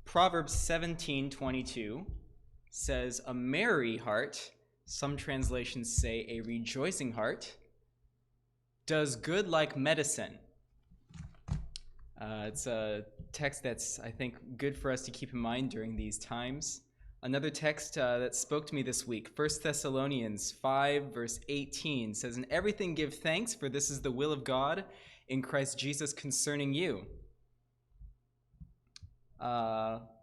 Proverbs 17:22 says, "A merry heart," some translations say a rejoicing heart, "does good like medicine." It's a text that's, I think, good for us to keep in mind during these times. Another text that spoke to me this week, 1 Thessalonians 5, verse 18, says, "In everything give thanks, for this is the will of God in Christ Jesus concerning you."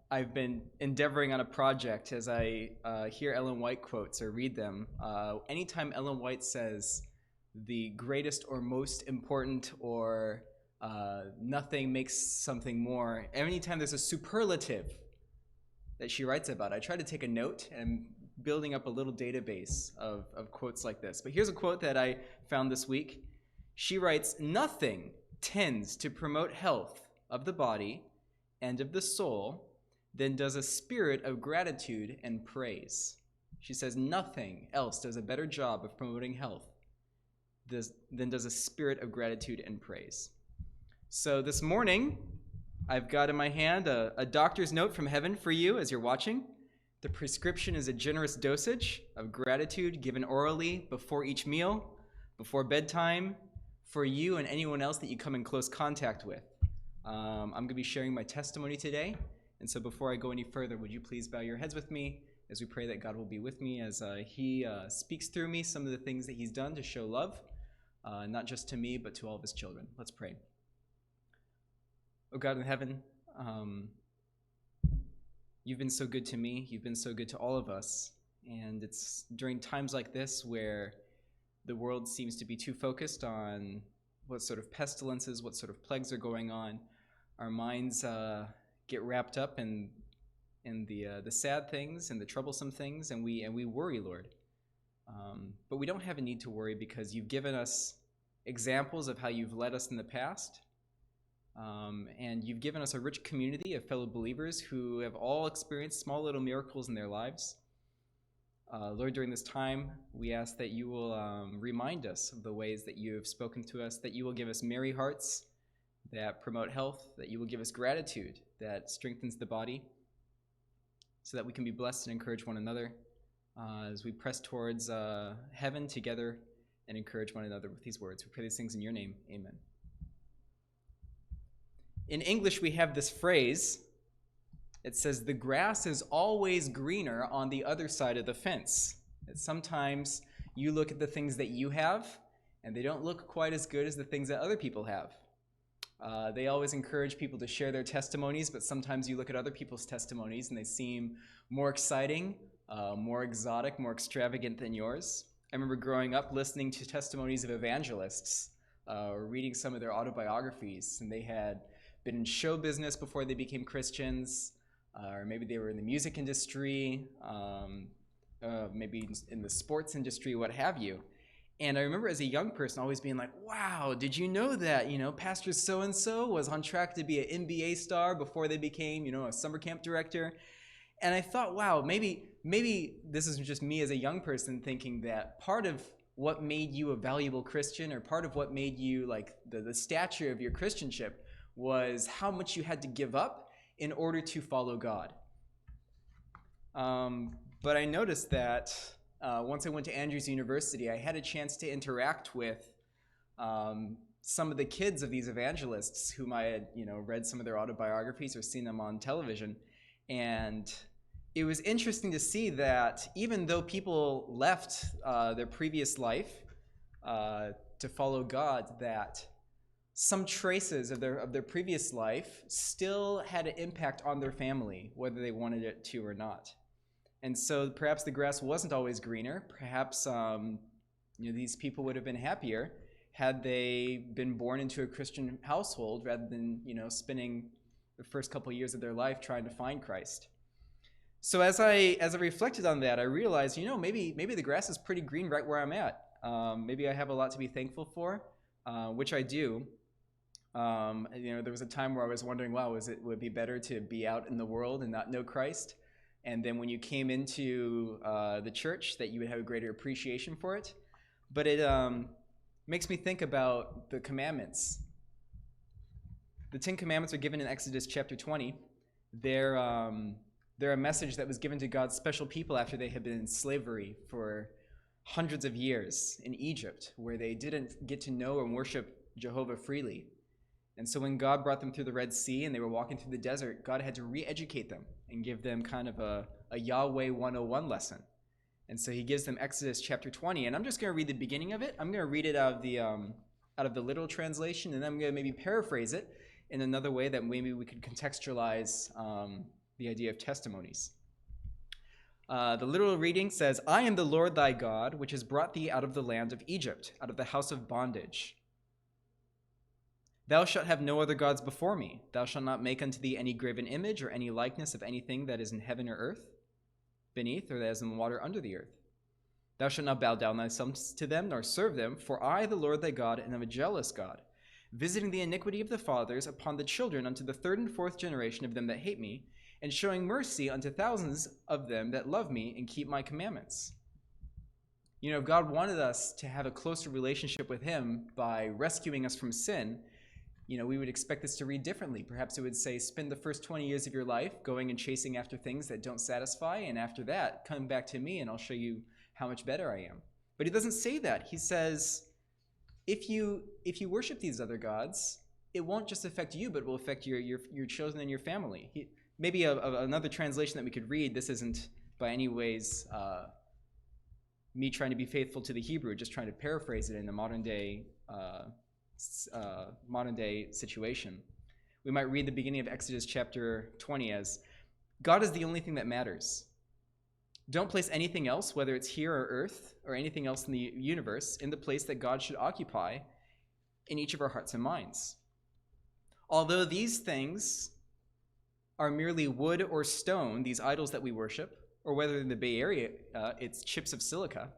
I've been endeavoring on a project as I hear Ellen White quotes or read them. Anytime Ellen White says the greatest or most important or nothing makes something more, anytime there's a superlative that she writes about, I try to take a note, and I'm building up a little database of quotes like this. But here's a quote that I found this week. She writes, "Nothing tends to promote health of the body and of the soul than does a spirit of gratitude and praise." She says nothing else does a better job of promoting health than does a spirit of gratitude and praise. So this morning, I've got in my hand a doctor's note from heaven for you as you're watching. The prescription is a generous dosage of gratitude given orally before each meal, before bedtime, for you and anyone else that you come in close contact with. I'm going to be sharing my testimony today. And so before I go any further, would you please bow your heads with me as we pray that God will be with me as he speaks through me some of the things that he's done to show love, not just to me, but to all of his children. Let's pray. Oh God in heaven, you've been so good to me. You've been so good to all of us. And it's during times like this where the world seems to be too focused on what sort of pestilences, what sort of plagues are going on. Our minds get wrapped up in the sad things and the troublesome things, and we worry, Lord. But we don't have a need to worry because you've given us examples of how you've led us in the past, and you've given us a rich community of fellow believers who have all experienced small little miracles in their lives. Lord, during this time, we ask that you will remind us of the ways that you have spoken to us, that you will give us merry hearts that promote health, that you will give us gratitude that strengthens the body, so that we can be blessed and encourage one another as we press towards heaven together and encourage one another with these words. We pray these things in your name. Amen. In English, we have this phrase. It says, "The grass is always greener on the other side of the fence." That sometimes you look at the things that you have, and they don't look quite as good as the things that other people have. They always encourage people to share their testimonies, but sometimes you look at other people's testimonies and they seem more exciting, more exotic, more extravagant than yours. I remember growing up listening to testimonies of evangelists, or reading some of their autobiographies, and they had been in show business before they became Christians, or maybe they were in the music industry, maybe in the sports industry, what have you. And I remember as a young person always being like, wow, did you know that, Pastor so-and-so was on track to be an NBA star before they became, a summer camp director? And I thought, wow, maybe this is just me as a young person thinking that part of what made you a valuable Christian, or part of what made you like the stature of your Christianship, was how much you had to give up in order to follow God. But I noticed that once I went to Andrews University, I had a chance to interact with some of the kids of these evangelists whom I had, read some of their autobiographies or seen them on television. And it was interesting to see that even though people left their previous life to follow God, that some traces of their previous life still had an impact on their family, whether they wanted it to or not. And so perhaps the grass wasn't always greener. Perhaps these people would have been happier had they been born into a Christian household rather than spending the first couple of years of their life trying to find Christ. So as I reflected on that, I realized maybe the grass is pretty green right where I'm at. Maybe I have a lot to be thankful for, which I do. There was a time where I was wondering, wow, would it be better to be out in the world and not know Christ? And then when you came into the church, that you would have a greater appreciation for it. But it makes me think about the commandments. The 10 Commandments are given in Exodus chapter 20. they're a message that was given to God's special people after they had been in slavery for hundreds of years in Egypt, where they didn't get to know and worship Jehovah freely. And so when God brought them through the Red Sea and they were walking through the desert, God had to re-educate them and give them kind of a Yahweh 101 lesson. And so he gives them Exodus chapter 20. And I'm just going to read the beginning of it. I'm going to read it out of the literal translation, and then I'm going to maybe paraphrase it in another way that maybe we could contextualize the idea of testimonies. The literal reading says, I am the Lord thy God, which has brought thee out of the land of Egypt, out of the house of bondage. Thou shalt have no other gods before me. Thou shalt not make unto thee any graven image or any likeness of anything that is in heaven or earth, beneath, or that is in the water under the earth. Thou shalt not bow down thyself to them, nor serve them, for I, the Lord thy God, am a jealous God, visiting the iniquity of the fathers upon the children unto the third and fourth generation of them that hate me, and showing mercy unto thousands of them that love me and keep my commandments. You know, if God wanted us to have a closer relationship with him by rescuing us from sin, you know, we would expect this to read differently. Perhaps it would say, spend the first 20 years of your life going and chasing after things that don't satisfy, and after that, come back to me and I'll show you how much better I am. But he doesn't say that. He says, if you worship these other gods, it won't just affect you, but it will affect your children and your family. Maybe another translation that we could read, this isn't by any ways me trying to be faithful to the Hebrew, just trying to paraphrase it in a modern day situation. We might read the beginning of Exodus chapter 20 as, God is the only thing that matters. Don't place anything else, whether it's here or earth or anything else in the universe, in the place that God should occupy in each of our hearts and minds. Although these things are merely wood or stone, these idols that we worship, or whether in the Bay Area it's chips of silica,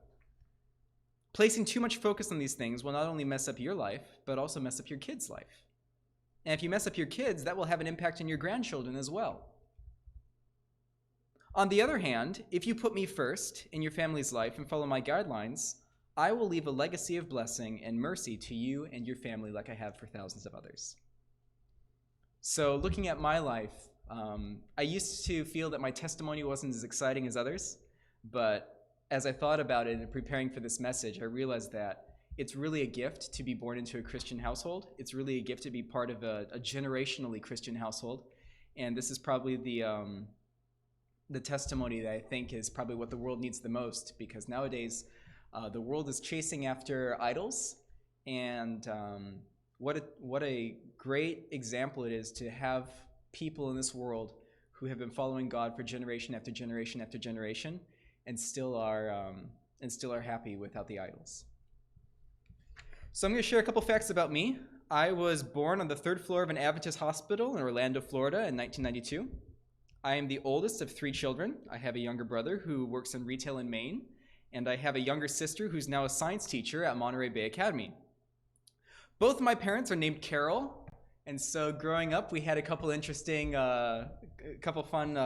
placing too much focus on these things will not only mess up your life, but also mess up your kids' life. And if you mess up your kids, that will have an impact on your grandchildren as well. On the other hand, if you put me first in your family's life and follow my guidelines, I will leave a legacy of blessing and mercy to you and your family like I have for thousands of others. So looking at my life, I used to feel that my testimony wasn't as exciting as others, but as I thought about it and preparing for this message, I realized that it's really a gift to be born into a Christian household. It's really a gift to be part of a generationally Christian household. And this is probably the testimony that I think is probably what the world needs the most, because nowadays the world is chasing after idols, and what a great example it is to have people in this world who have been following God for generation after generation after generation, and still are happy without the idols. So I'm going to share a couple facts about me. I was born on the third floor of an Adventist hospital in Orlando, Florida in 1992. I am the oldest of 3 children. I have a younger brother who works in retail in Maine, and I have a younger sister who's now a science teacher at Monterey Bay Academy. Both of my parents are named Carol, and so growing up we had a couple interesting, fun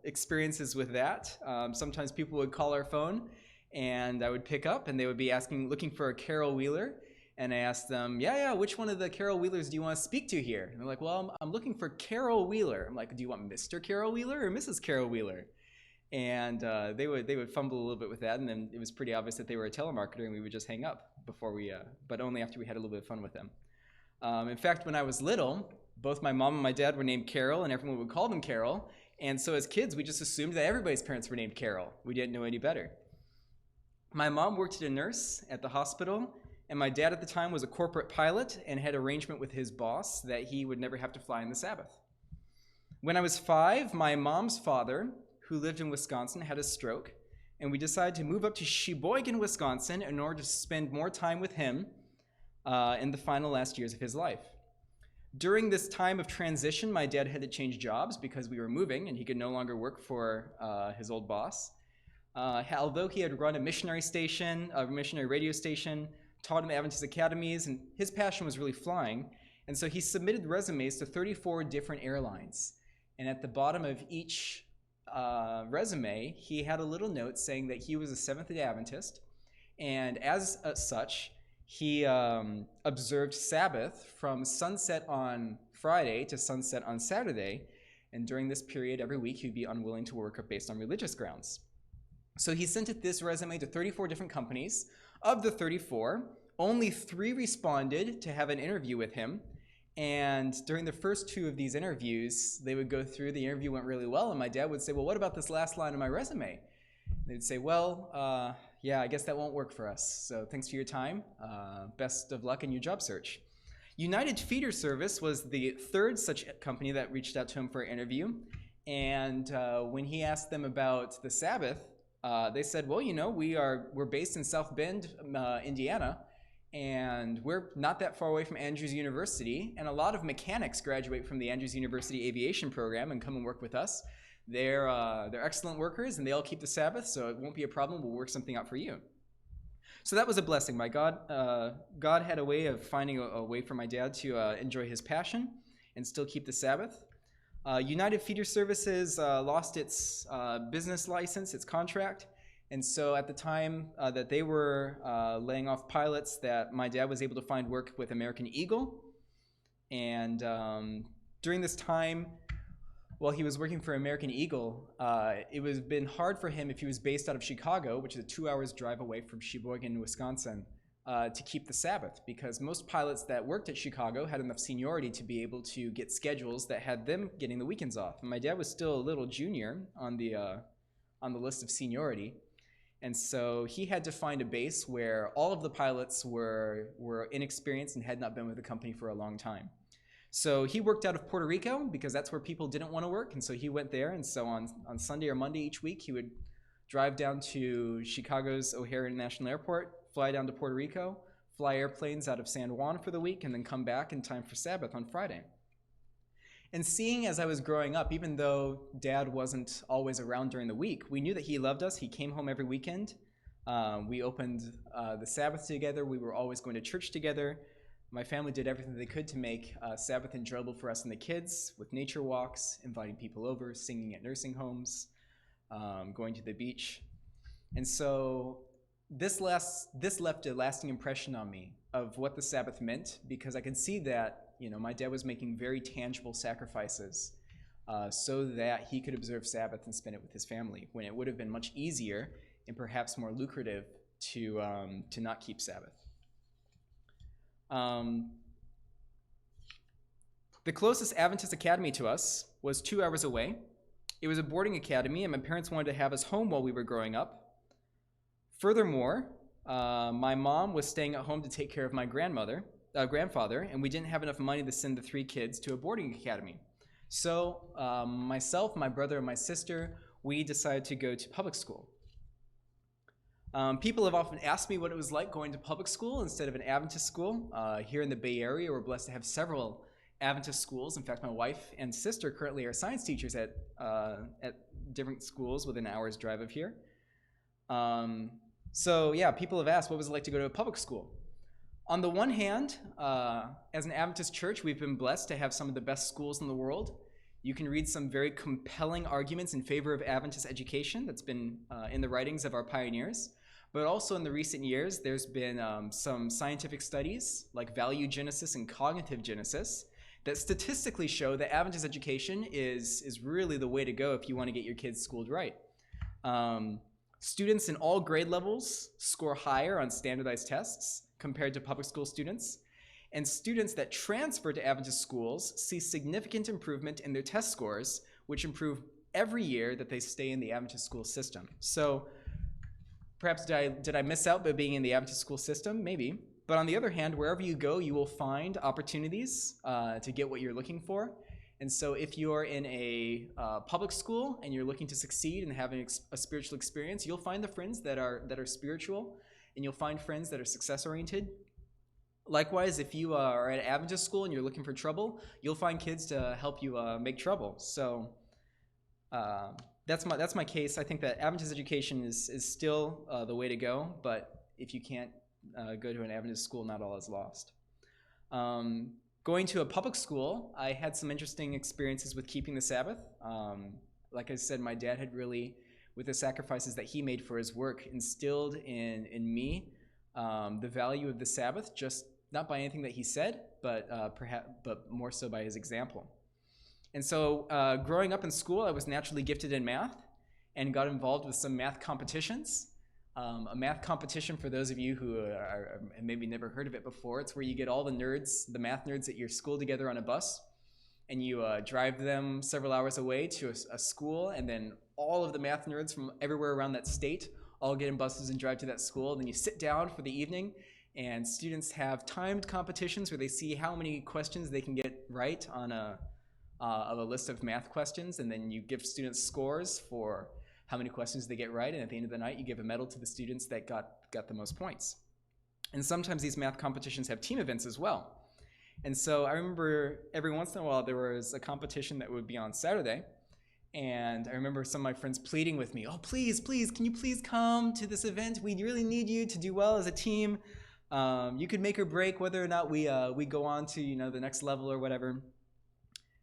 experiences with that. Sometimes people would call our phone, and I would pick up, and they would be looking for a Carol Wheeler. And I asked them, yeah, which one of the Carol Wheelers do you want to speak to here? And they're like, well, I'm looking for Carol Wheeler. I'm like, do you want Mr. Carol Wheeler or Mrs. Carol Wheeler? And they would fumble a little bit with that, and then it was pretty obvious that they were a telemarketer, and we would just hang up but only after we had a little bit of fun with them. In fact, when I was little, both my mom and my dad were named Carol, and everyone would call them Carol. And so as kids, we just assumed that everybody's parents were named Carol. We didn't know any better. My mom worked as a nurse at the hospital, and my dad at the time was a corporate pilot and had arrangement with his boss that he would never have to fly on the Sabbath. When I was 5, my mom's father, who lived in Wisconsin, had a stroke, and we decided to move up to Sheboygan, Wisconsin in order to spend more time with him in the final last years of his life. During this time of transition, my dad had to change jobs because we were moving and he could no longer work for his old boss. Although he had run a missionary radio station, taught in the Adventist academies, and his passion was really flying. And so he submitted resumes to 34 different airlines. And at the bottom of each resume, he had a little note saying that he was a Seventh-day Adventist. And as such, he observed Sabbath from sunset on Friday to sunset on Saturday. And during this period, every week, he'd be unwilling to work based on religious grounds. So he sent this resume to 34 different companies. Of the 34, only 3 responded to have an interview with him. And during the first 2 of these interviews, they would go through, the interview went really well, and my dad would say, well, what about this last line of my resume? They'd say, well, yeah, I guess that won't work for us. So thanks for your time. Best of luck in your job search. United Feeder Service was the 3rd such company that reached out to him for an interview. And when he asked them about the Sabbath, they said, well, you know, we're based in South Bend, Indiana, and we're not that far away from Andrews University, and a lot of mechanics graduate from the Andrews University Aviation Program and come and work with us. They're excellent workers, and they all keep the Sabbath, so it won't be a problem. We'll work something out for you. So that was a blessing. God had a way of finding a way for my dad to enjoy his passion and still keep the Sabbath. United Feeder Services lost its business license, its contract, and so at the time that they were laying off pilots, that my dad was able to find work with American Eagle. And during this time, while he was working for American Eagle, it was been hard for him if he was based out of Chicago, which is a 2 hours drive away from Sheboygan, Wisconsin, to keep the Sabbath, because most pilots that worked at Chicago had enough seniority to be able to get schedules that had them getting the weekends off. And my dad was still a little junior on the list of seniority, and so he had to find a base where all of the pilots were inexperienced and had not been with the company for a long time. So he worked out of Puerto Rico because that's where people didn't want to work, and so he went there. And so on Sunday or Monday each week, he would drive down to Chicago's O'Hare International Airport, fly down to Puerto Rico, fly airplanes out of San Juan for the week, and then come back in time for Sabbath on Friday. And seeing as I was growing up, even though Dad wasn't always around during the week, we knew that he loved us. He came home every weekend. We opened the Sabbath together. We were always going to church together. My family did everything they could to make Sabbath enjoyable for us and the kids, with nature walks, inviting people over, singing at nursing homes, going to the beach. And so this left a lasting impression on me of what the Sabbath meant, because I could see that, my dad was making very tangible sacrifices so that he could observe Sabbath and spend it with his family, when it would have been much easier and perhaps more lucrative to not keep Sabbath. The closest Adventist academy to us was 2 hours away. It was a boarding academy, and my parents wanted to have us home while we were growing up. Furthermore, my mom was staying at home to take care of my grandfather, and we didn't have enough money to send the 3 kids to a boarding academy. So myself, my brother, and my sister, we decided to go to public school. People have often asked me what it was like going to public school instead of an Adventist school. Here in the Bay Area, we're blessed to have several Adventist schools. In fact, my wife and sister currently are science teachers at different schools within an hour's drive of here. So yeah, people have asked, what was it like to go to a public school? On the one hand, as an Adventist church, we've been blessed to have some of the best schools in the world. You can read some very compelling arguments in favor of Adventist education that's been in the writings of our pioneers. But also in the recent years, there's been some scientific studies like value genesis and cognitive genesis that statistically show that Adventist education is really the way to go if you want to get your kids schooled right. Students in all grade levels score higher on standardized tests compared to public school students. And students that transfer to Adventist schools see significant improvement in their test scores, which improve every year that they stay in the Adventist school system. So perhaps did I miss out by being in the Adventist school system? Maybe. But on the other hand, wherever you go, you will find opportunities to get what you're looking for. And so if you're in a public school and you're looking to succeed and having a spiritual experience, you'll find the friends that are spiritual, and you'll find friends that are success-oriented. Likewise, if you are at an Adventist school and you're looking for trouble, you'll find kids to help you make trouble. So that's my case. I think that Adventist education is still the way to go, but if you can't go to an Adventist school, not all is lost. Going to a public school, I had some interesting experiences with keeping the Sabbath. Like I said, my dad had really, with the sacrifices that he made for his work, instilled in me the value of the Sabbath, just not by anything that he said, but more so by his example. And so growing up in school, I was naturally gifted in math and got involved with some math competitions. A math competition, for those of you who are maybe never heard of it before, it's where you get all the nerds, the math nerds at your school together on a bus, and you drive them several hours away to a school, and then all of the math nerds from everywhere around that state all get in buses and drive to that school. Then you sit down for the evening, and students have timed competitions where they see how many questions they can get right on a list of math questions, and then you give students scores for how many questions they get right, and at the end of the night, you give a medal to the students that got the most points. And sometimes these math competitions have team events as well. And so I remember every once in a while there was a competition that would be on Saturday, and I remember some of my friends pleading with me, oh, please, can you please come to this event? We really need you to do well as a team. You could make or break whether or not we go on to the next level or whatever.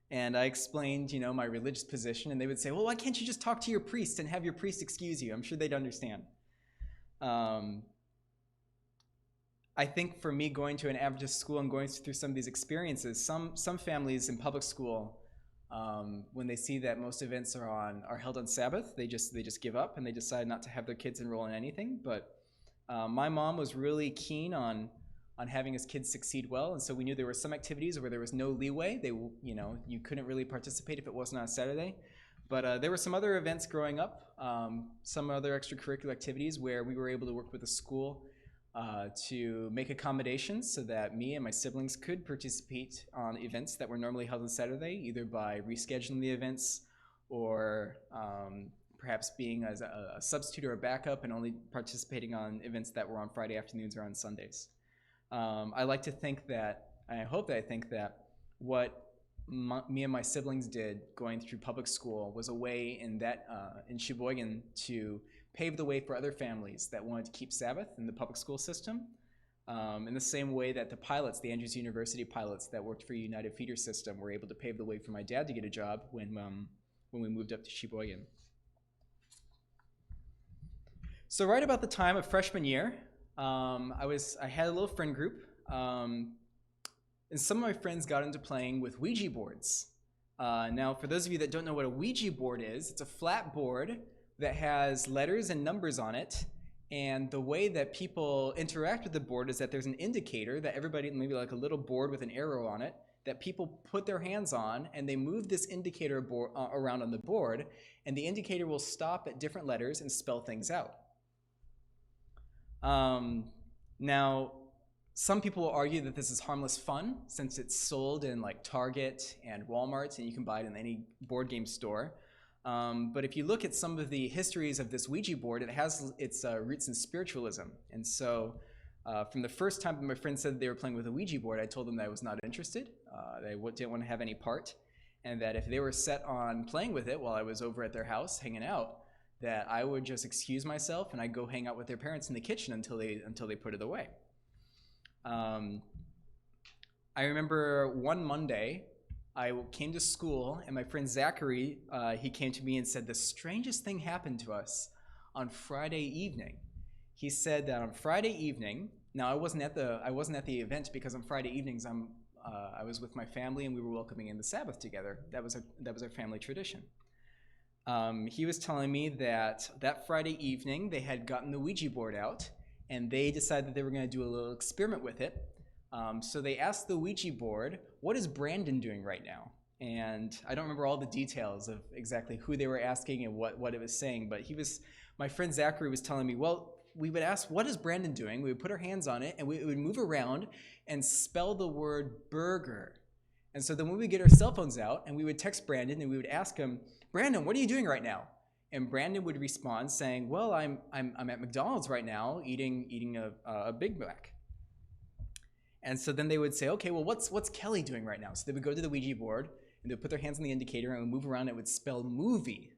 And I explained, my religious position, and they would say, well, why can't you just talk to your priest and have your priest excuse you? I'm sure they'd understand. I think for me, going to an Adventist school and going through some of these experiences, some families in public school, when they see that most events are held on Sabbath, they just give up and they decide not to have their kids enroll in anything. But my mom was really keen on having his kids succeed well, and so we knew there were some activities where there was no leeway. You couldn't really participate if it wasn't on Saturday. But there were some other events growing up, some other extracurricular activities where we were able to work with the school to make accommodations so that me and my siblings could participate on events that were normally held on Saturday, either by rescheduling the events or perhaps being as a substitute or a backup and only participating on events that were on Friday afternoons or on Sundays. I like to think that, and I hope that I think that what me and my siblings did going through public school was a way in Sheboygan to pave the way for other families that wanted to keep Sabbath in the public school system, in the same way that the Andrews University pilots that worked for United Feeder System were able to pave the way for my dad to get a job when we moved up to Sheboygan. So right about the time of freshman year, I had a little friend group, and some of my friends got into playing with Ouija boards. Now, for those of you that don't know what a Ouija board is, it's a flat board that has letters and numbers on it, and the way that people interact with the board is that there's an indicator that everybody, maybe like a little board with an arrow on it, that people put their hands on, and they move this indicator around on the board, and the indicator will stop at different letters and spell things out. Now, some people will argue that this is harmless fun since it's sold in like Target and Walmart, and you can buy it in any board game store. But if you look at some of the histories of this Ouija board, it has its roots in spiritualism. And so from the first time my friends said they were playing with a Ouija board, I told them that I was not interested. They didn't want to have any part. And that if they were set on playing with it while I was over at their house hanging out, that I would just excuse myself and I'd go hang out with their parents in the kitchen until they put it away. I remember one Monday, I came to school, and my friend Zachary, he came to me and said, the strangest thing happened to us on Friday evening. He said that on Friday evening, now I wasn't at the event because on Friday evenings I was with my family and we were welcoming in the Sabbath together. That was our family tradition. He was telling me that Friday evening they had gotten the Ouija board out, and they decided that they were going to do a little experiment with it. So they asked the Ouija board, what is Brandon doing right now? And I don't remember all the details of exactly who they were asking and what it was saying, but my friend Zachary was telling me, well, we would ask, what is Brandon doing? We would put our hands on it, and we would move around and spell the word burger. And so then we would get our cell phones out, and we would text Brandon, and we would ask him, Brandon, what are you doing right now? And Brandon would respond saying, well, I'm at McDonald's right now eating a Big Mac. And so then they would say, okay, well, what's Kelly doing right now? So they would go to the Ouija board, and they would put their hands on the indicator, and would move around, and it would spell movie.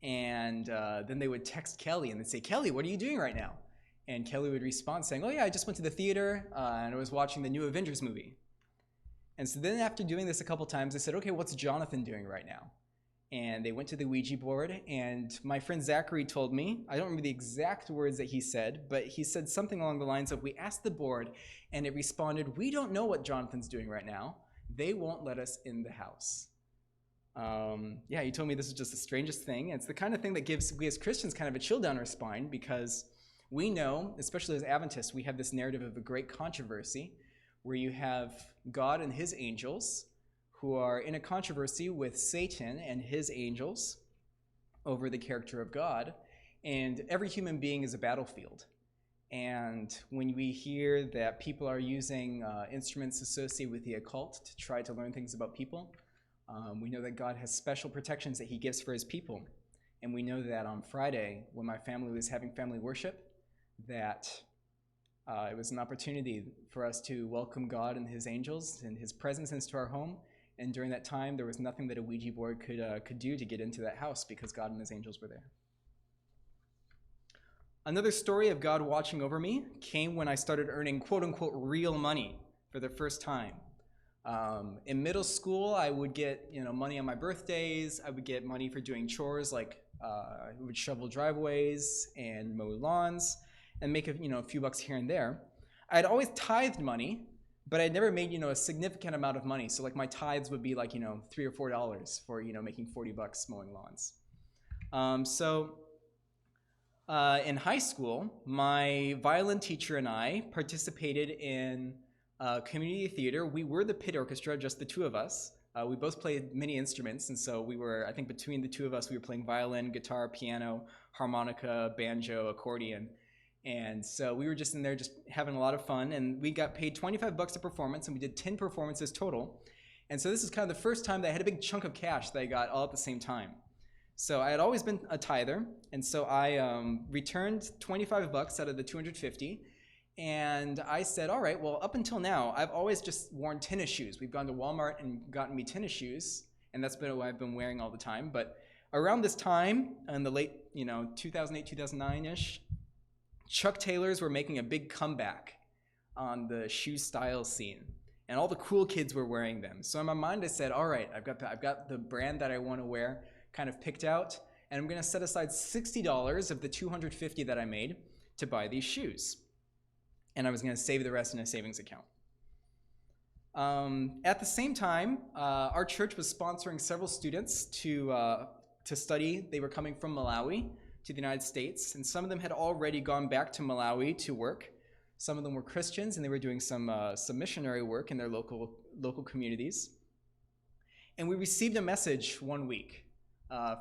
And then they would text Kelly, and they'd say, Kelly, what are you doing right now? And Kelly would respond saying, oh yeah, I just went to the theater, and I was watching the new Avengers movie. And so then after doing this a couple times, they said, okay, what's Jonathan doing right now? And they went to the Ouija board, and my friend Zachary told me, I don't remember the exact words that he said, but he said something along the lines of, we asked the board, and it responded, we don't know what Jonathan's doing right now. They won't let us in the house. Yeah, he told me this is just the strangest thing. It's the kind of thing that gives we as Christians kind of a chill down our spine, because we know, especially as Adventists, we have this narrative of a great controversy where you have God and his angels who are in a controversy with Satan and his angels over the character of God, and every human being is a battlefield. And when we hear that people are using instruments associated with the occult to try to learn things about people, we know that God has special protections that he gives for his people. And we know that on Friday, when my family was having family worship, that it was an opportunity for us to welcome God and his angels and his presence into our home. And during that time, there was nothing that a Ouija board could do to get into that house, because God and his angels were there. Another story of God watching over me came when I started earning quote-unquote real money for the first time. In middle school, I would get money on my birthdays. I would get money for doing chores like I would shovel driveways and mow lawns and make a few bucks here and there. I'd always tithed money, but I'd never made a significant amount of money. So like my tithes would be like $3 or $4 for making 40 bucks mowing lawns. In high school, my violin teacher and I participated in community theater. We were the pit orchestra, just the two of us. We both played many instruments, and so we were, I think between the two of us, we were playing violin, guitar, piano, harmonica, banjo, accordion. And so we were just in there just having a lot of fun, and we got paid 25 bucks a performance, and we did 10 performances total. And so this is kind of the first time that I had a big chunk of cash that I got all at the same time. So I had always been a tither, and so I returned 25 bucks out of the 250, and I said, all right, well, up until now, I've always just worn tennis shoes. We've gone to Walmart and gotten me tennis shoes, and that's been what I've been wearing all the time. But around this time, in the late 2008, 2009-ish, Chuck Taylors were making a big comeback on the shoe style scene, and all the cool kids were wearing them. So in my mind, I said, all right, I've got the brand that I want to wear kind of picked out, and I'm going to set aside $60 of the $250 that I made to buy these shoes. And I was going to save the rest in a savings account. At the same time, our church was sponsoring several students to study. They were coming from Malawi to the United States, and some of them had already gone back to Malawi to work. Some of them were Christians, and they were doing some missionary work in their local communities. And we received a message one week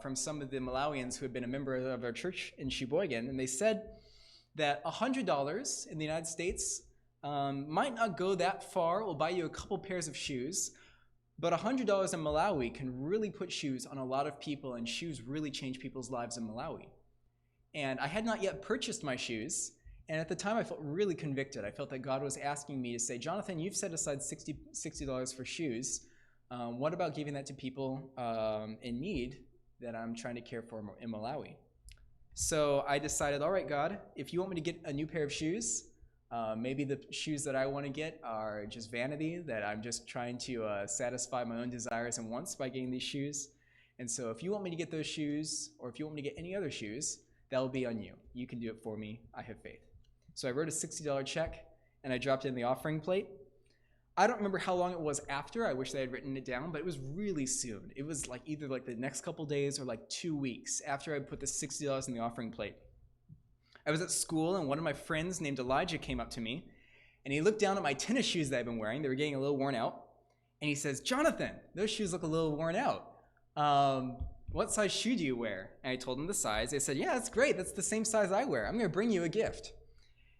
from some of the Malawians who had been a member of our church in Sheboygan, and they said that $100 in the United States might not go that far. We'll buy you a couple pairs of shoes, but $100 in Malawi can really put shoes on a lot of people, and shoes really change people's lives in Malawi. And I had not yet purchased my shoes, and at the time I felt really convicted. I felt that God was asking me to say, Jonathan, you've set aside $60 for shoes. What about giving that to people in need that I'm trying to care for in Malawi? So I decided, all right, God, if you want me to get a new pair of shoes, maybe the shoes that I want to get are just vanity, that I'm just trying to satisfy my own desires and wants by getting these shoes. And so if you want me to get those shoes, or if you want me to get any other shoes, that'll be on you. You can do it for me. I have faith. So I wrote a $60 check, and I dropped it in the offering plate. I don't remember how long it was after. I wish I had written it down, but it was really soon. It was like either like the next couple days or like 2 weeks after I put the $60 in the offering plate. I was at school, and one of my friends named Elijah came up to me, and he looked down at my tennis shoes that I've been wearing. They were getting a little worn out. And he says, Jonathan, those shoes look a little worn out. What size shoe do you wear? And I told him the size. They said, yeah, that's great. That's the same size I wear. I'm going to bring you a gift.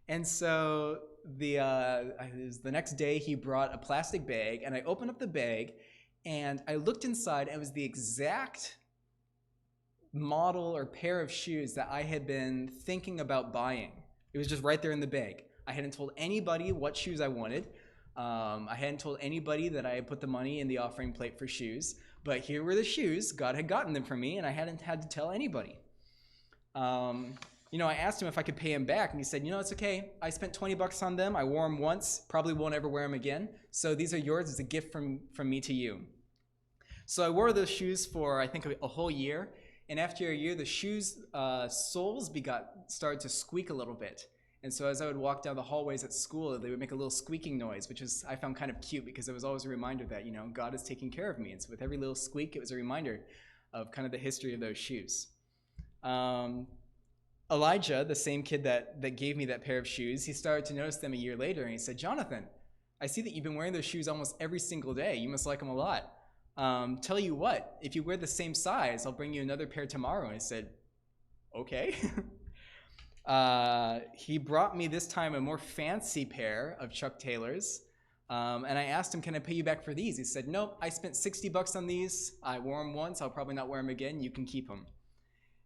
And so the next day, he brought a plastic bag, and I opened up the bag, and I looked inside, and it was the exact model or pair of shoes that I had been thinking about buying. It was just right there in the bag. I hadn't told anybody what shoes I wanted. I hadn't told anybody that I had put the money in the offering plate for shoes, but here were the shoes. God had gotten them for me, and I hadn't had to tell anybody. I asked him if I could pay him back, and he said, it's okay. I spent 20 bucks on them. I wore them once, probably won't ever wear them again. So these are yours. It's a gift from me to you. So I wore those shoes for, I think, a whole year. And after a year, the shoes soles started to squeak a little bit. And so as I would walk down the hallways at school, they would make a little squeaking noise, which I found kind of cute because it was always a reminder that, God is taking care of me. And so with every little squeak, it was a reminder of kind of the history of those shoes. Elijah, the same kid that gave me that pair of shoes, he started to notice them a year later, and he said, "Jonathan, I see that you've been wearing those shoes almost every single day. You must like them a lot. Tell you what, if you wear the same size, I'll bring you another pair tomorrow." And I said, "Okay." He brought me this time a more fancy pair of Chuck Taylors, and I asked him, "Can I pay you back for these?" He said, "Nope, I spent $60 on these. I wore them once. I'll probably not wear them again. You can keep them."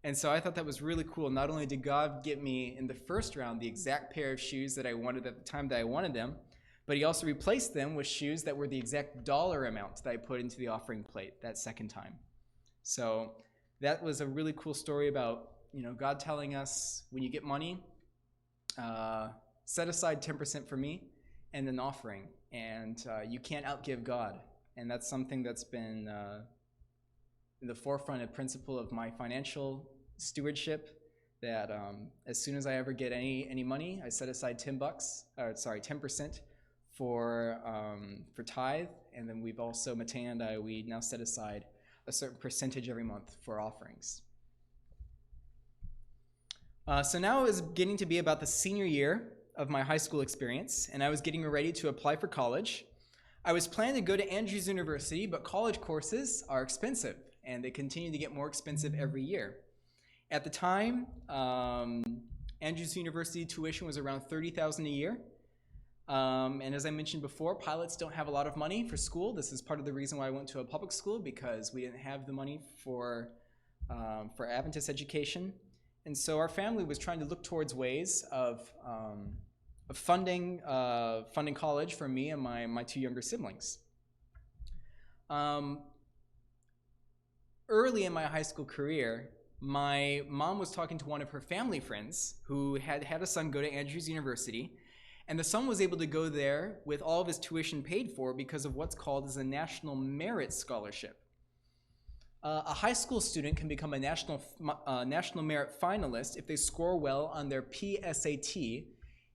And so I thought that was really cool. Not only did God get me in the first round the exact pair of shoes that I wanted at the time that I wanted them, but he also replaced them with shoes that were the exact dollar amount that I put into the offering plate that second time. So that was a really cool story about, God telling us, when you get money, set aside 10% for me and an offering. And you can't outgive God. And that's something that's been in the forefront of principle of my financial stewardship, that as soon as I ever get any money, I set aside 10% for tithe, and then we've also, Mateo and I, we now set aside a certain percentage every month for offerings. So now it was getting to be about the senior year of my high school experience, and I was getting ready to apply for college. I was planning to go to Andrews University, but college courses are expensive, and they continue to get more expensive every year. At the time, Andrews University tuition was around $30,000 a year. And as I mentioned before, pilots don't have a lot of money for school. This is part of the reason why I went to a public school, because we didn't have the money for Adventist education. And so our family was trying to look towards ways of funding college for me and my two younger siblings. Early in my high school career, my mom was talking to one of her family friends who had a son go to Andrews University, and the son was able to go there with all of his tuition paid for because of what's called as a National Merit Scholarship. A high school student can become a National Merit finalist if they score well on their PSAT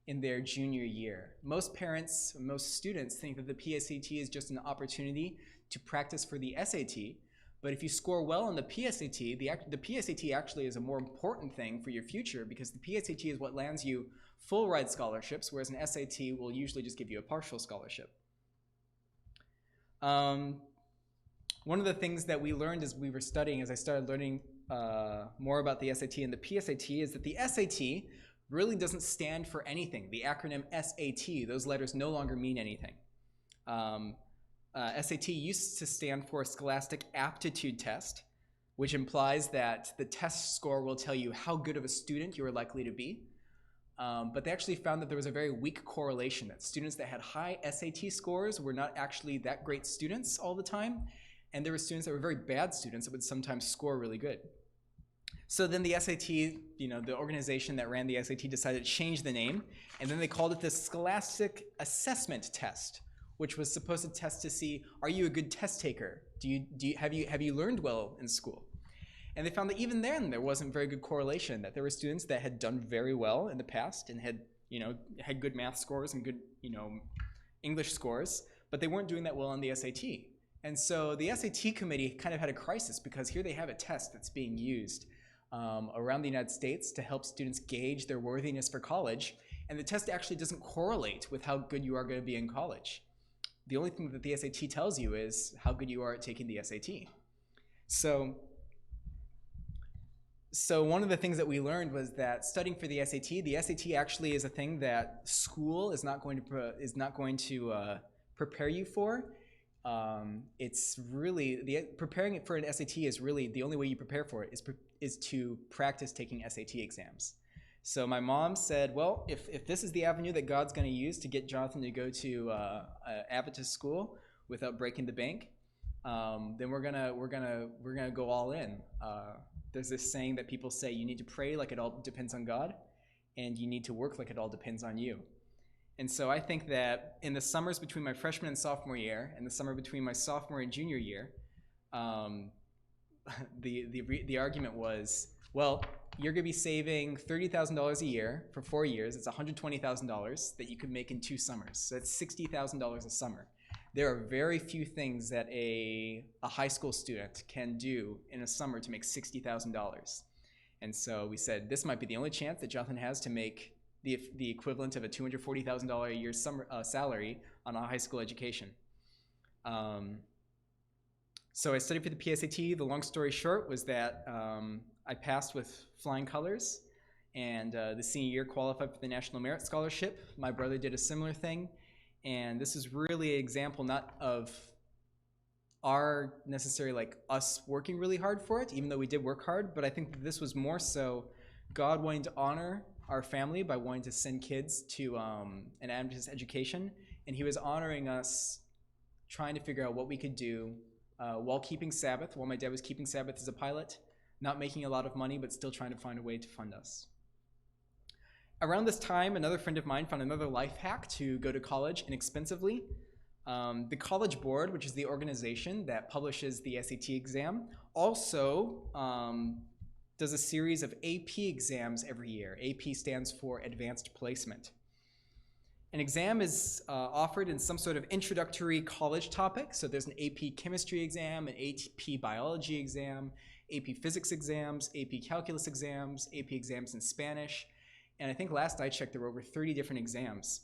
in their junior year. Most parents, most students think that the PSAT is just an opportunity to practice for the SAT, but if you score well on the PSAT, the PSAT actually is a more important thing for your future, because the PSAT is what lands you full ride scholarships, whereas an SAT will usually just give you a partial scholarship. One of the things that we learned as we were studying, as I started learning more about the SAT and the PSAT, is that the SAT really doesn't stand for anything. The acronym SAT, those letters no longer mean anything. SAT used to stand for Scholastic Aptitude Test, which implies that the test score will tell you how good of a student you are likely to be. But they actually found that there was a very weak correlation, that students that had high SAT scores were not actually that great students all the time, and there were students that were very bad students that would sometimes score really good. So then the SAT, the organization that ran the SAT decided to change the name, and then they called it the Scholastic Assessment Test, which was supposed to test to see, are you a good test taker? Have you learned well in school? And they found that even then there wasn't very good correlation, that there were students that had done very well in the past and had good math scores and good English scores, but they weren't doing that well on the SAT. And so the SAT committee kind of had a crisis, because here they have a test that's being used around the United States to help students gauge their worthiness for college, and the test actually doesn't correlate with how good you are going to be in college. The only thing that the SAT tells you is how good you are at taking the SAT. So one of the things that we learned was that studying for the SAT actually is a thing that school is not going to prepare you for. It's really, preparing for an SAT is really, the only way you prepare for it is to practice taking SAT exams. So my mom said, well, if this is the avenue that God's going to use to get Jonathan to go to Adventist school without breaking the bank, then we're gonna go all in. There's this saying that people say, you need to pray like it all depends on God, and you need to work like it all depends on you. And so I think that in the summers between my freshman and sophomore year, and the summer between my sophomore and junior year, the argument was, Well, you're going to be saving $30,000 a year for 4 years. It's $120,000 that you could make in 2 summers. So that's $60,000 a summer. There are very few things that a high school student can do in a summer to make $60,000. And so we said this might be the only chance that Jonathan has to make the equivalent of a $240,000 a year summer salary on a high school education. So I studied for the PSAT. The long story short was that I passed with flying colors, and the senior year qualified for the National Merit Scholarship. My brother did a similar thing, and this is really an example not of our necessarily like us working really hard for it, even though we did work hard, but I think that this was more so God wanting to honor our family by wanting to send kids to an Adventist education, and he was honoring us trying to figure out what we could do while keeping Sabbath, while my dad was keeping Sabbath as a pilot, not making a lot of money, but still trying to find a way to fund us. Around this time, another friend of mine found another life hack to go to college inexpensively. The College Board, which is the organization that publishes the SAT exam, also does a series of AP exams every year. AP stands for Advanced Placement. An exam is offered in some sort of introductory college topic. So there's an AP Chemistry exam, an AP Biology exam, AP Physics exams, AP Calculus exams, AP exams in Spanish. And I think last I checked, there were over 30 different exams.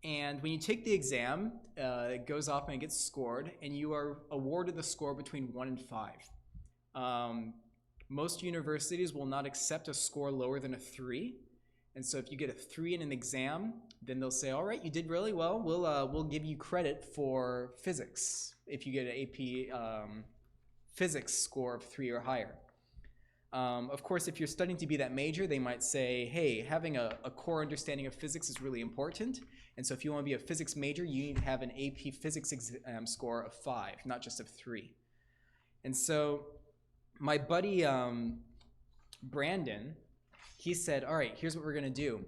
And when you take the exam, it goes off and it gets scored, and you are awarded the score between 1 and 5. Most universities will not accept a score lower than a 3. And so if you get a 3 in an exam, then they'll say, all right, you did really well. We'll give you credit for physics if you get an AP physics score of 3 or higher. Of course, if you're studying to be that major, they might say, hey, having a core understanding of physics is really important. And so if you want to be a physics major, you need to have an AP physics exam score of 5, not just of 3. And so my buddy Brandon, he said, all right, here's what we're going to do.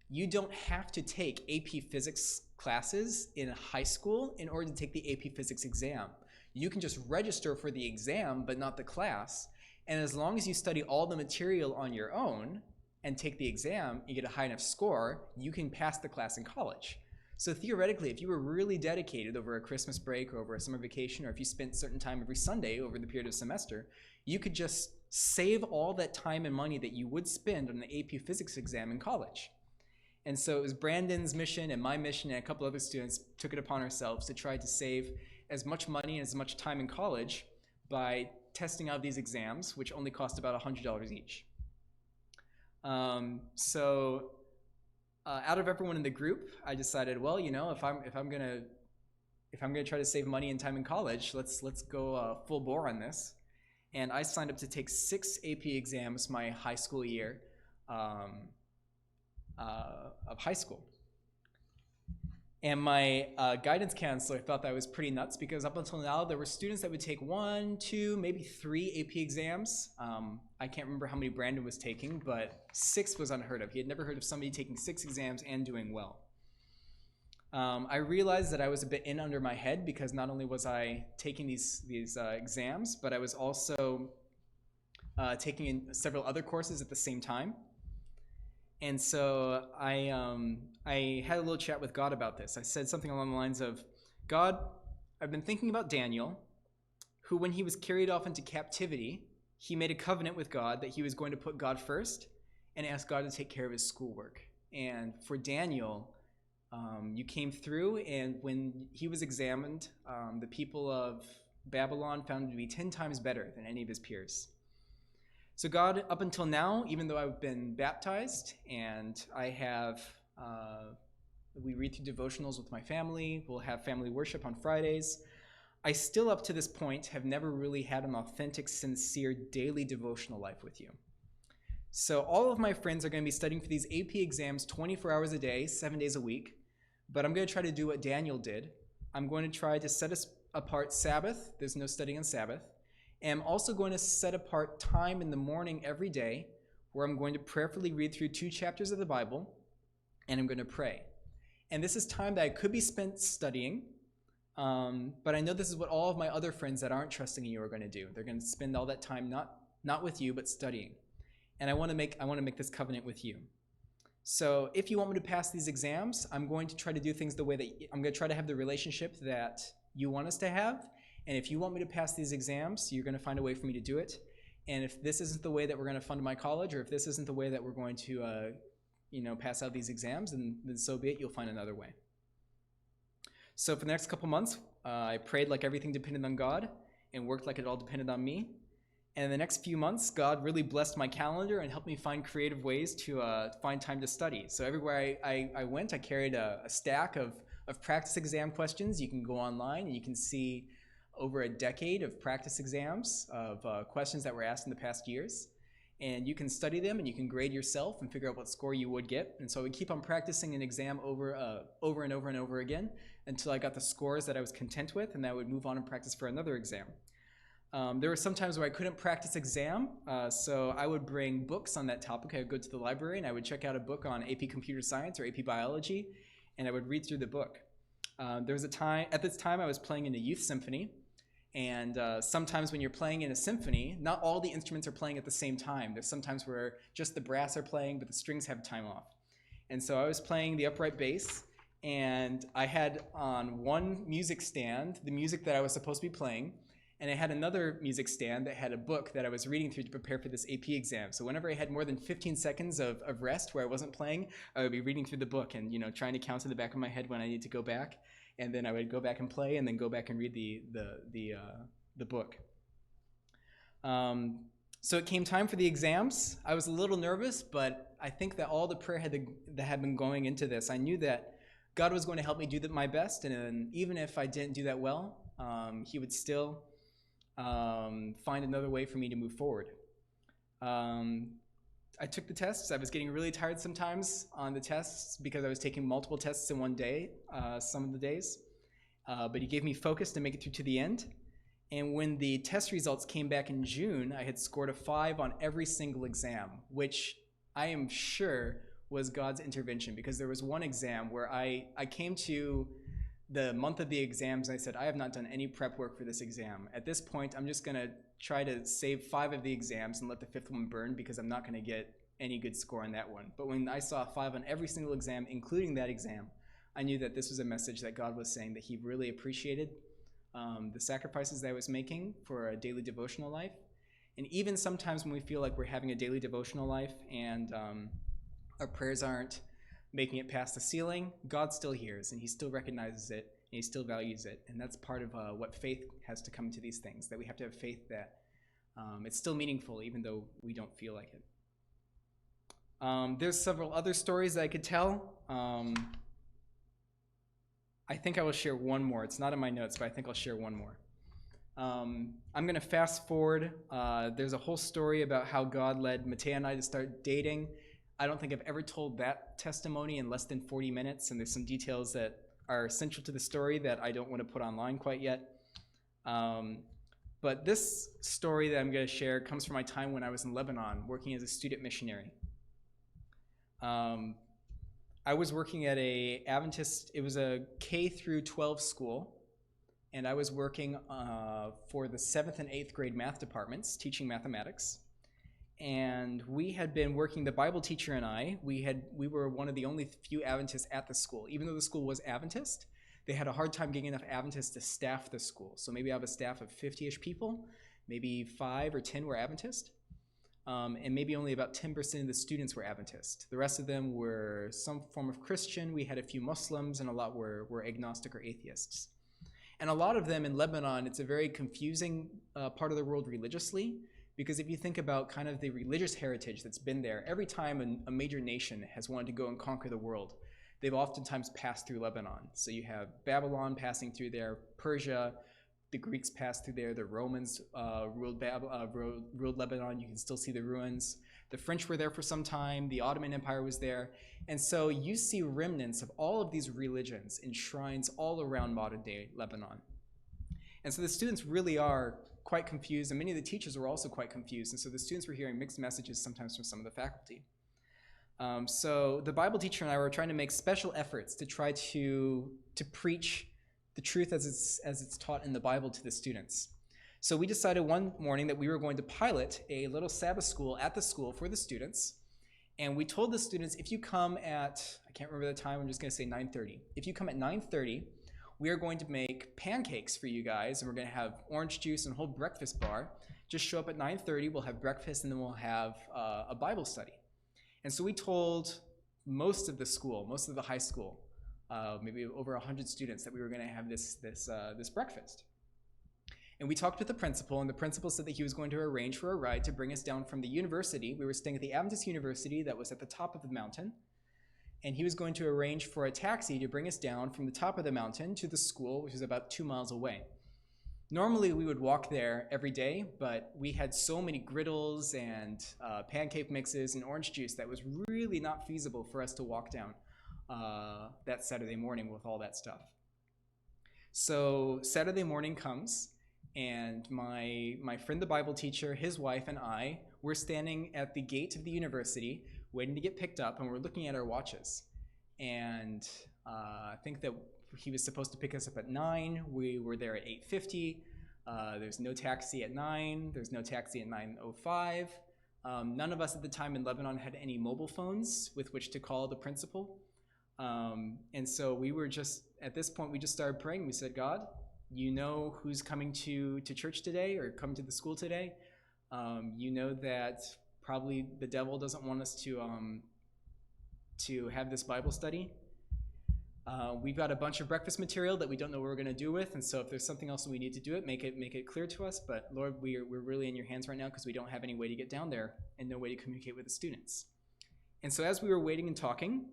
You don't have to take AP physics classes in high school in order to take the AP physics exam. You can just register for the exam, but not the class. And as long as you study all the material on your own and take the exam, you get a high enough score, you can pass the class in college. So theoretically, if you were really dedicated over a Christmas break or over a summer vacation, or if you spent certain time every Sunday over the period of semester, you could just save all that time and money that you would spend on the AP physics exam in college. And so it was Brandon's mission and my mission, and a couple other students took it upon ourselves to try to save as much money and as much time in college by testing out these exams, which only cost about $100 each. Out of everyone in the group, I decided, well, you know, if I'm gonna try to save money and time in college, let's go full bore on this. And I signed up to take 6 AP exams my high school year of high school. And my guidance counselor thought that was pretty nuts, because up until now, there were students that would take 1, 2, maybe 3 AP exams. I can't remember how many Brandon was taking, but 6 was unheard of. He had never heard of somebody taking 6 exams and doing well. I realized that I was a bit in under my head, because not only was I taking these exams, but I was also taking in several other courses at the same time. And so I had a little chat with God about this. I said something along the lines of, God, I've been thinking about Daniel, who when he was carried off into captivity, he made a covenant with God that he was going to put God first and ask God to take care of his schoolwork. And for Daniel, you came through, and when he was examined, the people of Babylon found him to be 10 times better than any of his peers. So God, up until now, even though I've been baptized and I have, we read through devotionals with my family, we'll have family worship on Fridays, I still up to this point have never really had an authentic, sincere, daily devotional life with you. So all of my friends are going to be studying for these AP exams 24 hours a day, 7 days a week, but I'm going to try to do what Daniel did. I'm going to try to set apart Sabbath. There's no studying on Sabbath. And I'm also going to set apart time in the morning every day where I'm going to prayerfully read through 2 chapters of the Bible, and I'm going to pray. And this is time that I could be spent studying, but I know this is what all of my other friends that aren't trusting in you are going to do. They're going to spend all that time not with you, but studying. and I want to make this covenant with you. So if you want me to pass these exams, I'm going to try to do things the way that I'm going to try to have the relationship that you want us to have. And if you want me to pass these exams, you're going to find a way for me to do it. And if this isn't the way that we're going to fund my college, or if this isn't the way that we're going to, pass out these exams, then so be it. You'll find another way. So for the next couple months, I prayed like everything depended on God and worked like it all depended on me. And in the next few months, God really blessed my calendar and helped me find creative ways to find time to study. So everywhere I went, I carried a stack of practice exam questions. You can go online and you can see over a decade of practice exams of questions that were asked in the past years. And you can study them and you can grade yourself and figure out what score you would get. And so I would keep on practicing an exam over and over and over again until I got the scores that I was content with, and then I would move on and practice for another exam. There were some times where I couldn't practice exam, so I would bring books on that topic. I would go to the library and I would check out a book on AP Computer Science or AP Biology, and I would read through the book. There was a time, at this time I was playing in a youth symphony, and sometimes when you're playing in a symphony, not all the instruments are playing at the same time. There's sometimes where just the brass are playing, but the strings have time off. And so I was playing the upright bass, and I had on one music stand the music that I was supposed to be playing, and I had another music stand that had a book that I was reading through to prepare for this AP exam. So whenever I had more than 15 seconds of rest where I wasn't playing, I would be reading through the book and trying to count in the back of my head when I need to go back. And then I would go back and play and then go back and read the book. So it came time for the exams. I was a little nervous, but I think that all the prayer that had been going into this, I knew that God was going to help me do my best. And even if I didn't do that well, he would still find another way for me to move forward. I took the tests. I was getting really tired sometimes on the tests because I was taking multiple tests in one day, some of the days. But he gave me focus to make it through to the end. And when the test results came back in June, I had scored a 5 on every single exam, which I am sure was God's intervention, because there was one exam where I came to the month of the exams, and I said, I have not done any prep work for this exam. At this point, I'm just going to try to save 5 of the exams and let the 5th one burn, because I'm not going to get any good score on that one. But when I saw a 5 on every single exam, including that exam, I knew that this was a message that God was saying that he really appreciated the sacrifices that I was making for a daily devotional life. And even sometimes when we feel like we're having a daily devotional life and our prayers aren't making it past the ceiling, God still hears, and he still recognizes it, and he still values it. And that's part of what faith has to come to these things, that we have to have faith that it's still meaningful even though we don't feel like it. There's several other stories that I could tell. I think I will share one more. It's not in my notes, but I think I'll share one more. I'm going to fast forward. There's a whole story about how God led Matea and I to start dating. I don't think I've ever told that testimony in less than 40 minutes, and there's some details that are essential to the story that I don't want to put online quite yet. But this story that I'm going to share comes from my time when I was in Lebanon working as a student missionary. I was working at a Adventist, it was a K through 12 school, and I was working for the 7th and 8th grade math departments, teaching mathematics. And we had been working, the Bible teacher and I, we were one of the only few Adventists at the school. Even though the school was Adventist, they had a hard time getting enough Adventists to staff the school. So maybe I have a staff of 50-ish people, maybe 5 or 10 were Adventist, and maybe only about 10% of the students were Adventist. The rest of them were some form of Christian. We had a few Muslims, and a lot were agnostic or atheists. And a lot of them in Lebanon, it's a very confusing part of the world religiously, because if you think about kind of the religious heritage that's been there, every time a major nation has wanted to go and conquer the world, they've oftentimes passed through Lebanon. So you have Babylon passing through there, Persia, the Greeks passed through there, the Romans ruled Lebanon. You can still see the ruins. The French were there for some time. The Ottoman Empire was there. And so you see remnants of all of these religions in shrines all around modern-day Lebanon. And so the students really are quite confused, and many of the teachers were also quite confused. And so the students were hearing mixed messages sometimes from some of the faculty. So the Bible teacher and I were trying to make special efforts to try to preach the truth as it's taught in the Bible to the students. So we decided one morning that we were going to pilot a little Sabbath school at the school for the students. And we told the students, if you come at, I can't remember the time, I'm just going to say 9:30. If you come at 9:30, we are going to make pancakes for you guys, and we're going to have orange juice and a whole breakfast bar. Just show up at 9:30, we'll have breakfast, and then we'll have a Bible study. And so we told most of the school, most of the high school, maybe over 100 students, that we were going to have this breakfast. And we talked with the principal, and the principal said that he was going to arrange for a ride to bring us down from the university. We were staying at the Adventist University that was at the top of the mountain. And he was going to arrange for a taxi to bring us down from the top of the mountain to the school, which is about 2 miles away. Normally, we would walk there every day, but we had so many griddles and pancake mixes and orange juice that it was really not feasible for us to walk down that Saturday morning with all that stuff. So Saturday morning comes, and my friend, the Bible teacher, his wife, and I, we're standing at the gate of the university waiting to get picked up, and we're looking at our watches. And I think that he was supposed to pick us up at 9. We were there at 8:50. There's no taxi at 9. There's no taxi at 9:05. None of us at the time in Lebanon had any mobile phones with which to call the principal. And so we were just, at this point, we just started praying. We said, God, you know who's coming to church today or come to the school today. You know that probably the devil doesn't want us to have this Bible study. We've got a bunch of breakfast material that we don't know what we're going to do with, and so if there's something else that we need to do it, make it clear to us. But Lord, we're really in your hands right now because we don't have any way to get down there and no way to communicate with the students. And so as we were waiting and talking,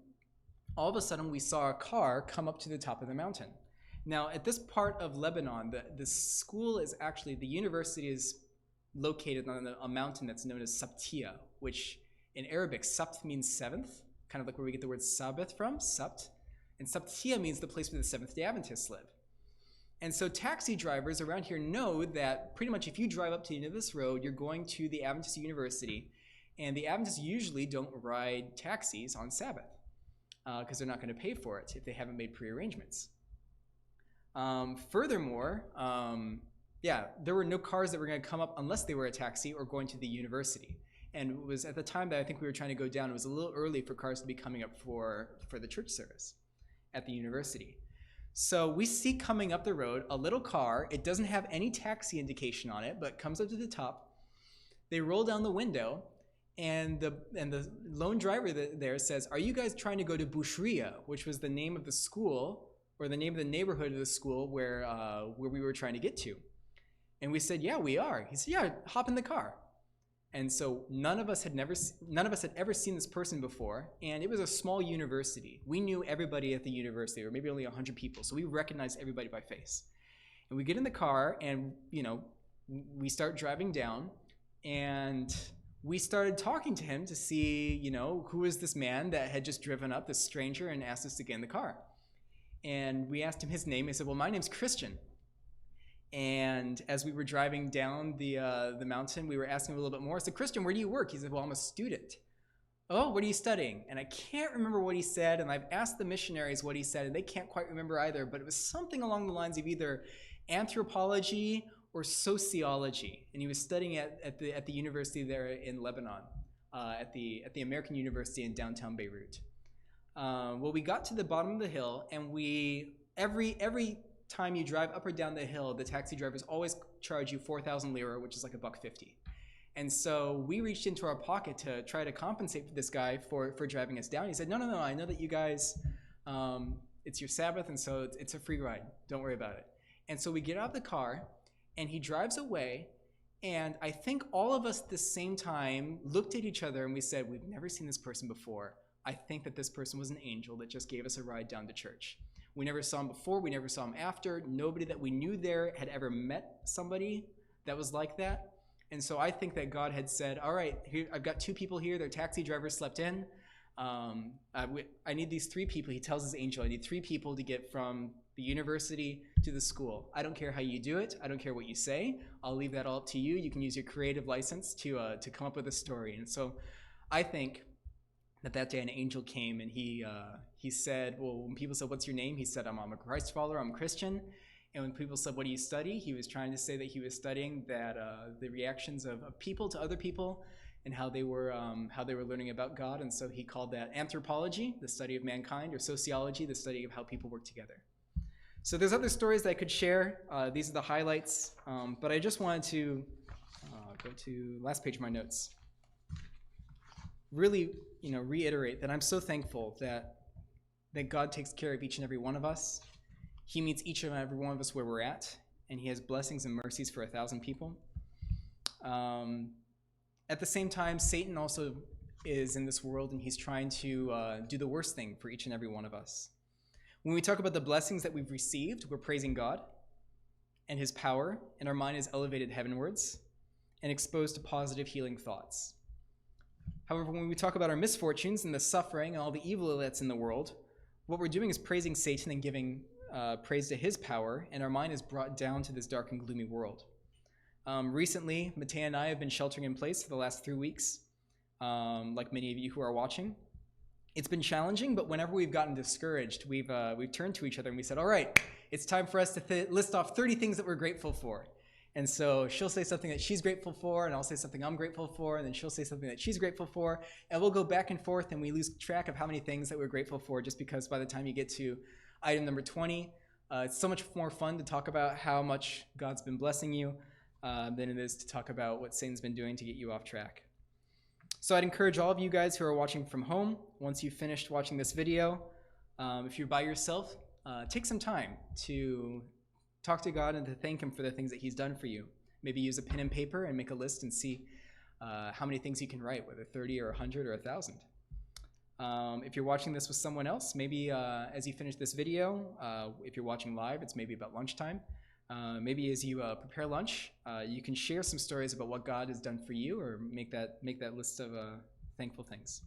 all of a sudden we saw a car come up to the top of the mountain. Now, at this part of Lebanon, the school is actually, the university is located on a mountain that's known as Sabtiya, which in Arabic, Sabt means seventh, kind of like where we get the word Sabbath from, Sabt. And Sabtiya means the place where the Seventh-day Adventists live. And so taxi drivers around here know that pretty much if you drive up to the end of this road, you're going to the Adventist University, and the Adventists usually don't ride taxis on Sabbath because they're not going to pay for it if they haven't made pre-arrangements. Furthermore, there were no cars that were going to come up unless they were a taxi or going to the university. And it was at the time that I think we were trying to go down, it was a little early for cars to be coming up for the church service at the university. So we see coming up the road a little car. It doesn't have any taxi indication on it, but comes up to the top. They roll down the window, and the lone driver there says, "Are you guys trying to go to Bushria?" which was the name of the school, or the name of the neighborhood of the school where we were trying to get to. And we said, "Yeah, we are." He said, "Yeah, hop in the car." And so none of us had ever seen this person before, and it was a small university. We knew everybody at the university, or maybe only 100 people, so we recognized everybody by face. And we get in the car, and we start driving down, and we started talking to him to see, who is this man that had just driven up, this stranger, and asked us to get in the car. And we asked him his name. He said, "Well, my name's Christian." And as we were driving down the mountain, we were asking him a little bit more. I said, "Christian, where do you work?" He said, "Well, I'm a student." "Oh, what are you studying?" And I can't remember what he said, and I've asked the missionaries what he said, and they can't quite remember either, but it was something along the lines of either anthropology or sociology. And he was studying at the university there in Lebanon, at the American University in downtown Beirut. Well, we got to the bottom of the hill, and every time you drive up or down the hill, the taxi drivers always charge you 4,000 lira, which is like $1.50. And so we reached into our pocket to try to compensate this guy for driving us down. He said, no, I know that you guys, it's your Sabbath, and so it's a free ride. Don't worry about it. And so we get out of the car, and he drives away, and I think all of us at the same time looked at each other, and we said, we've never seen this person before. I think that this person was an angel that just gave us a ride down to church. We never saw him before. We never saw him after. Nobody that we knew there had ever met somebody that was like that. And so I think that God had said, all right, here, I've got 2 people here. Their taxi drivers slept in. I need these 3 people. He tells his angel, I need 3 people to get from the university to the school. I don't care how you do it. I don't care what you say. I'll leave that all up to you. You can use your creative license to come up with a story. And so I think that day an angel came, and he said, well, when people said, what's your name? He said, I'm a Christ follower, I'm a Christian. And when people said, "What do you study?" he was trying to say that he was studying that the reactions of people to other people and how they were learning about God. And so he called that anthropology, the study of mankind, or sociology, the study of how people work together. So there's other stories that I could share. These are the highlights, but I just wanted to go to last page of my notes. Really, reiterate that I'm so thankful that God takes care of each and every one of us. He meets each and every one of us where we're at, and he has blessings and mercies for 1,000 people. At the same time, Satan also is in this world, and he's trying to do the worst thing for each and every one of us. When we talk about the blessings that we've received, we're praising God and his power, and our mind is elevated heavenwards and exposed to positive healing thoughts. However, when we talk about our misfortunes and the suffering and all the evil that's in the world, what we're doing is praising Satan and giving praise to his power, and our mind is brought down to this dark and gloomy world. Recently, Matea and I have been sheltering in place for the last 3 weeks, like many of you who are watching. It's been challenging, but whenever we've gotten discouraged, we've turned to each other and we said, all right, it's time for us to list off 30 things that we're grateful for. And so she'll say something that she's grateful for, and I'll say something I'm grateful for, and then she'll say something that she's grateful for, and we'll go back and forth, and we lose track of how many things that we're grateful for, just because by the time you get to item number 20, it's so much more fun to talk about how much God's been blessing you than it is to talk about what Satan's been doing to get you off track. So I'd encourage all of you guys who are watching from home, once you've finished watching this video, if you're by yourself, take some time to talk to God and to thank him for the things that he's done for you. Maybe use a pen and paper and make a list and see how many things you can write, whether 30 or 100 or 1,000. If you're watching this with someone else, maybe as you finish this video, if you're watching live, it's maybe about lunchtime. Maybe as you prepare lunch, you can share some stories about what God has done for you, or make that list of thankful things.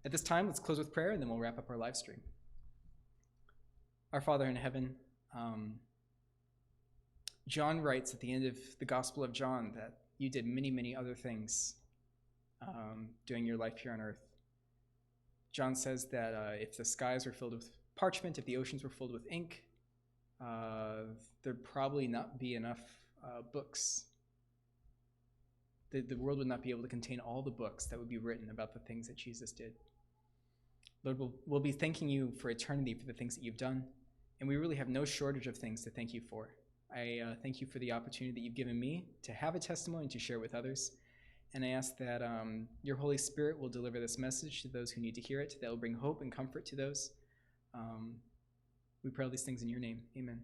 At this time, let's close with prayer, and then we'll wrap up our live stream. Our Father in heaven, John writes at the end of the Gospel of John that you did many, many other things during your life here on earth. John says that if the skies were filled with parchment, if the oceans were filled with ink, there'd probably not be enough books. The world would not be able to contain all the books that would be written about the things that Jesus did. Lord, we'll be thanking you for eternity for the things that you've done, and we really have no shortage of things to thank you for. I thank you for the opportunity that you've given me to have a testimony to share with others, and I ask that your Holy Spirit will deliver this message to those who need to hear it, that will bring hope and comfort to those. We pray all these things in your name. Amen.